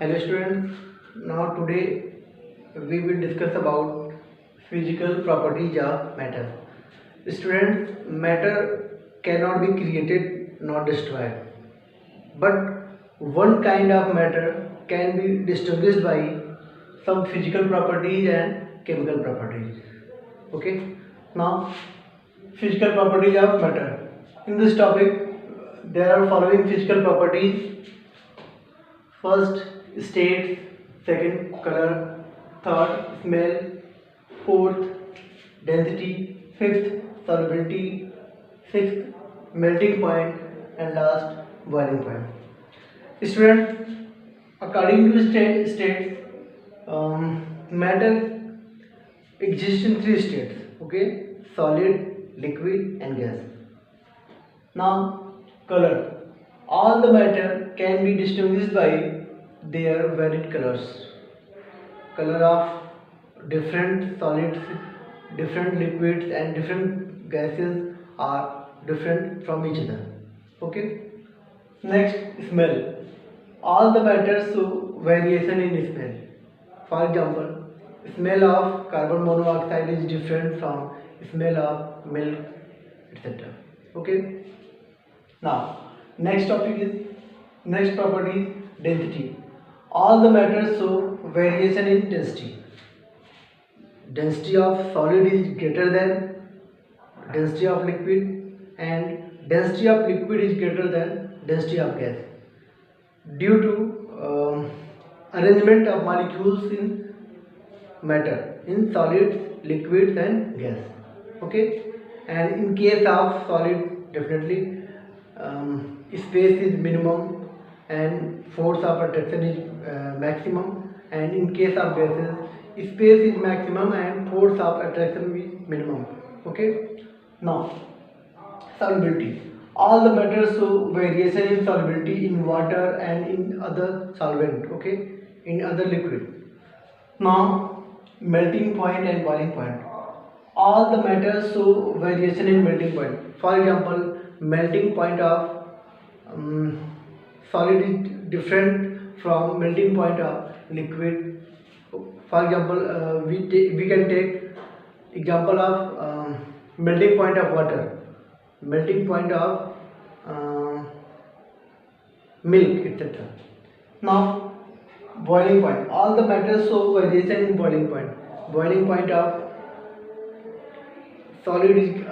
Hello students, now today we will discuss about physical properties of matter. Students, matter cannot be created nor destroyed, but one kind of matter can be distinguished by some physical properties and chemical properties. Okay, now physical properties of matter. In this topic, there are following physical properties. First, state. Second, color. Third, smell. Fourth, density. Fifth, solubility. Sixth, melting point. And last, boiling point. Student, according to states, matter exists in three states. Okay, solid, liquid, and gas. Now, color. All the matter can be distinguished by their varied colors. Color of different solids, different liquids, and different gases are different from each other. Okay. Next, smell. All the matters show variation in smell. For example, smell of carbon monoxide is different from smell of milk, etc. Okay. Now, next property is density. All the matters show variation in density. Density of solid is greater than density of liquid, and density of liquid is greater than density of gas due to arrangement of molecules in matter in solids, liquids, and gas. Okay, and in case of solid, definitely space is minimum and force of attraction is maximum, and in case of gases, space is maximum and force of attraction is minimum. Okay, now solubility. All the matters show variation in solubility in water and in other solvent. Okay, in other liquid. Now, melting point and boiling point. All the matters show variation in melting point. For example, melting point of solid is different from melting point of liquid. For example, we can take example of melting point of water, melting point of milk, etc. Now, boiling point. All the matters show variation in boiling point. Boiling point of solid is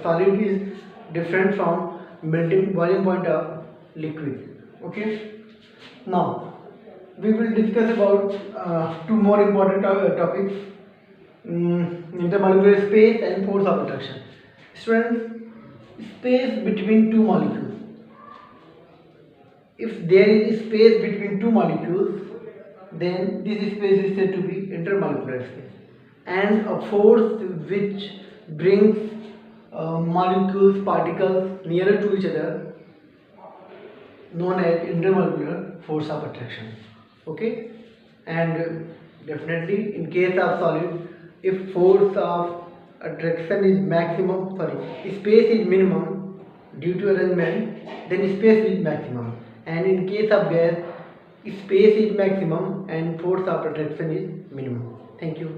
solid is different from melting boiling point of liquid. Okay. Now we will discuss about two more important topics: intermolecular space and force of attraction. Students, space between two molecules. If there is space between two molecules, then this space is said to be intermolecular space, and a force which brings molecules, particles nearer to each other, known as intermolecular force of attraction. Okay, and definitely in case of solid, if force of attraction is maximum, space is minimum due to arrangement, then space is maximum, and in case of gas, space is maximum and force of attraction is minimum. Thank you.